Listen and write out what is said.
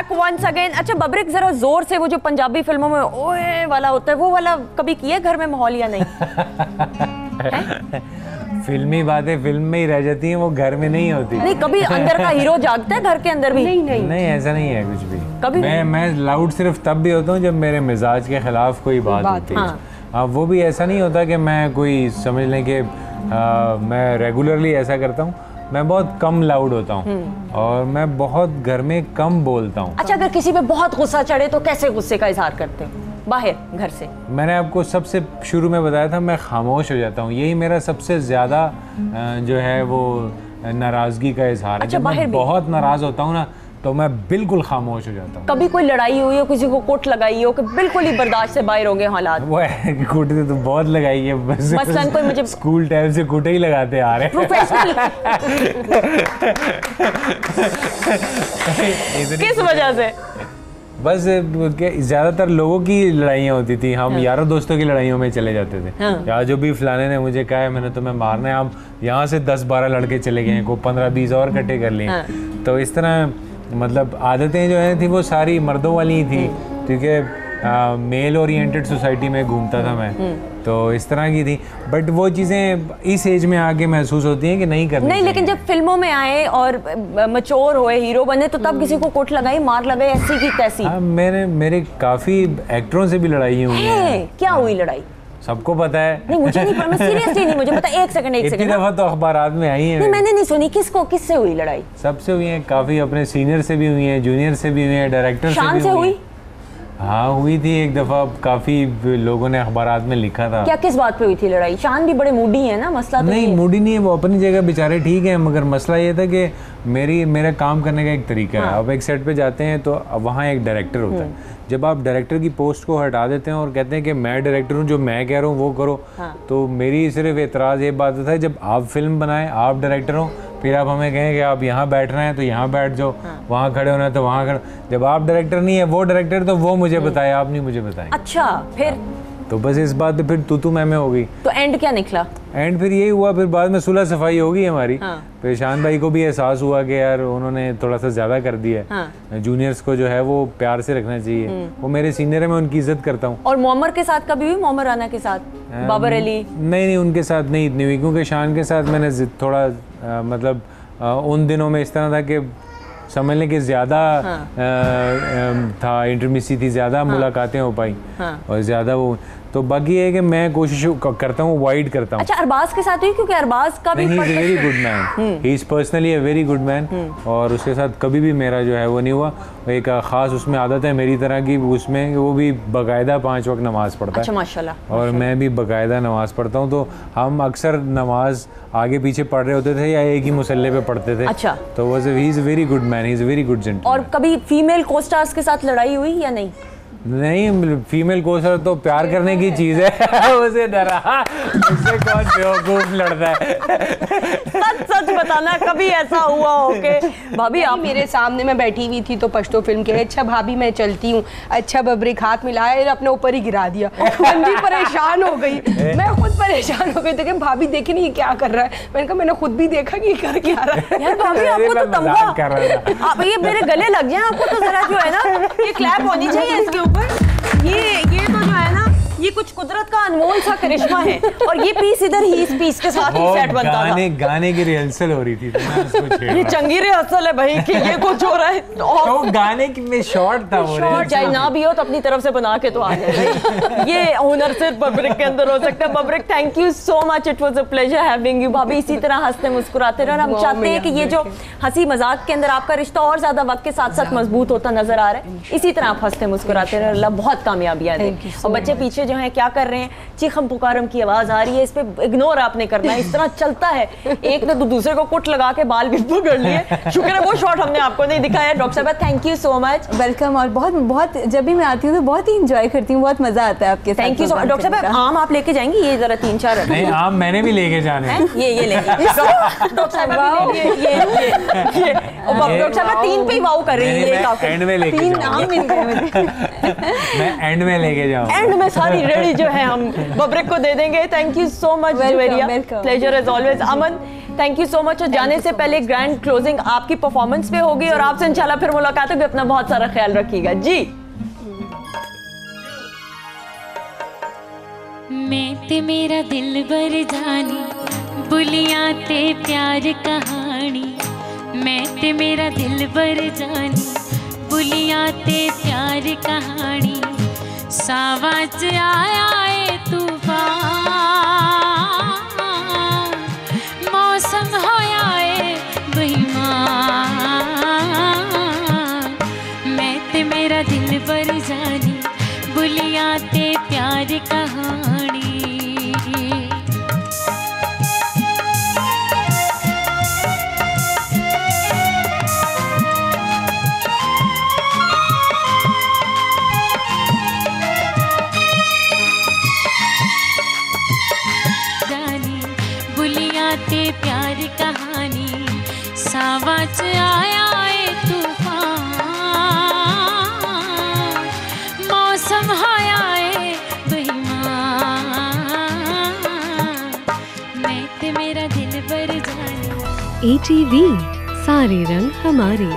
Back once again. अच्छा बब्रिक, जरा जोर से वो जो पंजाबी फिल्मों में ओए वाला होता है वो वाला कभी किए घर में माहौल या नहीं? फिल्मी बातें फिल्म में ही रह जाती हैं, वो घर में नहीं होती। नहीं, कभी अंदर का हीरो जागता है घर के अंदर भी? नहीं ऐसा नहीं है कुछ भी। कभी मैं लाउड सिर्फ तब भी होता हूँ जब मेरे मिजाज के खिलाफ कोई बात होती है। वो भी ऐसा नहीं होता कि मैं कोई समझ लें कि मैं रेगुलरली ऐसा करता हूँ। मैं बहुत कम लाउड होता हूँ और मैं बहुत घर में कम बोलता हूँ। अच्छा, अगर किसी पे बहुत गुस्सा चढ़े तो कैसे गुस्से का इजहार करते हो बाहर घर से? मैंने आपको सबसे शुरू में बताया था, मैं खामोश हो जाता हूँ। यही मेरा सबसे ज़्यादा जो है वो नाराज़गी का इजहार है। जब मैं बहुत नाराज़ होता हूँ ना तो मैं बिल्कुल खामोश हो जाता हूँ। कभी कोई लड़ाई हुई हो, किसी को कोट लगाई हो कि बिल्कुल ही बर्दाश्त से बाहर हो गए हालात? वो कोटे तो बहुत लगाई है, बस मसलन कोई मुझे स्कूल टाइम से कोटे ही लगाते आ रहे हैं। प्रोफेशनल किस वजह से? बस ज़्यादातर लोगों की लड़ाइयाँ होती थी, हम यारों दोस्तों की लड़ाइयों में चले जाते थे। या जो भी फलाने ने मुझे कहा है मैंने तुम्हें मारना है, हम यहाँ से 10-12 लड़के चले गए हैं, को 15-20 और इकट्ठे कर लिए। तो इस तरह मतलब आदतें जो है थी वो सारी मर्दों वाली ही थी, क्योंकि मेल ओरिएंटेड सोसाइटी में घूमता था मैं, तो इस तरह की थी। बट वो चीज़ें इस एज में आके महसूस होती हैं कि नहीं करनी चाहिए। लेकिन जब फिल्मों में आए और मैच्योर हुए, हीरो बने, तो तब किसी को कोट लगाई, मार लगाई, ऐसी की तैसी? हाँ, मेरे काफ़ी एक्टरों से भी लड़ाई हुई है। क्या हुई लड़ाई? सबको पता है। नहीं मुझे नहीं पता, सीरियसली नहीं मुझे पता। एक सेकंड इतनी दफा तो अखबारात में आई है। नहीं मैंने नहीं सुनी। किससे हुई लड़ाई? सबसे हुई है, काफी अपने सीनियर से भी हुई है, जूनियर से भी हुई है, डायरेक्टर शान से हुई। हाँ हुई थी एक दफा, काफी लोगों ने अखबारात में लिखा था। क्या किस बात पे हुई थी लड़ाई? शान भी बड़े मूडी है ना, मसला तो नहीं मूडी नहीं है, वो अपनी जगह बेचारे ठीक है, मगर मसला ये था कि मेरा काम करने का एक तरीका है। अब एक सेट पे जाते हैं तो वहाँ एक डायरेक्टर होता है। जब आप डायरेक्टर की पोस्ट को हटा देते हैं और कहते हैं कि मैं डायरेक्टर हूँ, जो मैं कह रहा हूँ वो करो, तो मेरी सिर्फ एतराज़ ये बात था, जब आप फिल्म बनाएं, आप डायरेक्टर हो, फिर आप हमें कहें कि आप यहाँ बैठना है तो यहाँ बैठ जाओ, वहाँ खड़े होना है तो वहाँ खड़े। जब आप डायरेक्टर नहीं है वो डायरेक्टर, तो वो मुझे बताए, आप नहीं मुझे बताएं। अच्छा फिर तो बस इस बात पे फिर तू मैं हो गई। तो एंड क्या निकला? एंड फिर यही हुआ, फिर बाद में सुलह सफाई होगी हमारी। फिर शान भाई को भी एहसास हुआ कि यार उन्होंने थोड़ा सा ज़्यादा कर दिया है। जूनियर्स को जो है वो प्यार से रखना चाहिए। वो मेरे सीनियर है, मैं उनकी इज्जत करता हूँ। और मोमर के साथ कभी भी, मोमर राना के साथ, बाबर अली? नहीं उनके साथ नहीं इतनी हुई, क्योंकि शान के साथ मैंने थोड़ा मतलब उन दिनों में इस तरह था कि समझ लें कि ज़्यादा था, इंटरमिसी थी, ज़्यादा मुलाकातें हो पाई और ज़्यादा वो। तो बाकी है कि मैं कोशिश करता हूँ, अवॉइड करता हूँ। अच्छा अरबाज के साथ हुई? क्योंकि अरबाज का भी very good man, he is personally a very good man, और उसके साथ कभी भी मेरा जो है वो नहीं हुआ। एक ख़ास उसमें आदत है मेरी तरह की, उसमें वो भी बाकायदा 5 वक्त नमाज पढ़ता है। अच्छा माशाल्लाह। और मैं भी बाकायदा नमाज पढ़ता हूँ, तो हम अक्सर नमाज आगे पीछे पढ़ रहे होते थे या एक ही मुसल्ले पे पढ़ते थे। अच्छा। तो he is a very good man, he is a very good gentleman. और कभी फीमेल को स्टार्स के साथ लड़ाई हुई या नहीं? नहीं, फीमेल कोस्टर तो प्यार करने की चीज है। उसे डरा, उससे कौन बेवकूफ लड़ता है। सच बताना, कभी ऐसा हुआ हो कि भाभी आप मेरे सामने मैं बैठी हुई थी तो पश्तो फिल्म के, अच्छा भाभी मैं चलती हूँ, अच्छा बब्रिक हाथ मिलाया और अपने ऊपर ही गिरा दिया। बंदी परेशान हो गई, मैं खुद परेशान हो गई थी कि भाभी देखे नहीं क्या कर रहा है। मैंने कहा मैंने खुद भी देखा कि कर क्या रहा है। यार भाभी आपको तो तमगा कर रहा है। आप ये मेरे गले लग जाए आपको, तो जरा जो है ना ये क्लैप होनी चाहिए इसके ऊपर। ये तो जो है ना, ये कुछ कुदरत का अनमोल सा करिश्मा है। और ये पीस इधर ही, इस पीस के साथ ही सेट बनता था। गाने की रिहर्सल हो रही थी तो मैं उसको छेड़, ये चंगी रिहर्सल है भाई कि ये कुछ हो रहा है। तो गाने की में शॉर्ट था वो, शॉर्ट चाहे ना भी हो तो अपनी तरफ से बना के तो आ जाए। ये हुनर सिर्फ बब्रिक के अंदर हो सकता है। बब्रिक thank you so much, it was a pleasure having you. भाभी इसी तरह हंसते मुस्कुराते रहो, और हम चाहते हैं कि ये जो हंसी मजाक के अंदर आपका रिश्ता और ज्यादा वक्त के साथ साथ मजबूत होता नजर आ रहा है। इसी तरह आप हंसते मुस्कुराते रहो, अल्लाह बहुत कामयाबियां दे। और बच्चे पीछे जो है क्या कर रहे हैं, चीखम पुकारम की आवाज आ रही है, इस पे इग्नोर आपने करना है। इस तरह चलता है, एक ने तो दूसरे को कुट लगा के बाल भी पकड़ लिए। शुक्र है वो शॉट हमने आपको नहीं दिखाया। डॉक्टर साहब thank you so much, welcome. और बहुत जब भी मैं आती हूँ तो बहुत ही इंजॉय करती हूँ, बहुत मजा आता है आपके साथ। Thank you so much. Doctor साहब आम आप लेके जाएंगी? ये जरा 3-4 नहीं, आम मैंने भी लेके जाने हैं। ये लेंगे डॉक्टर साहब। ये डॉक्टर साहब 3 पे ही वाव कर रही है। एंड में लेके 3 आम मिल गए मुझे। मैं एंड में लेके जाऊँ, एंड में सारी रेडी जो है हम बब्रिक को दे देंगे। Thank you so much Juveria, pleasure as always. Aman thank you so much. और जाने से पहले ग्रैंड क्लोजिंग आपकी परफॉर्मेंस पे होगी और आपसे इंशाल्लाह फिर मुलाकात होगी। अपना बहुत सारा ख्याल रखिएगा जी। मैं ते मेरा दिल बर जानी बुलियां ते प्यार कहानी, मैं ते मेरा दिल बर जानी बुलियां ते प्यार कहानी, सावा च आया ए तूफान, मौसम होया ए बेईमान, मैं ते मेरा दिल बर जानी बुलियां ते प्यार कहानी। ते प्यार कहानी, सावा च आया ए तूफान, मौसम होया ए बेईमान, मैं ते मेरा दिल बर जानी। ATV सारे रंग हमारे।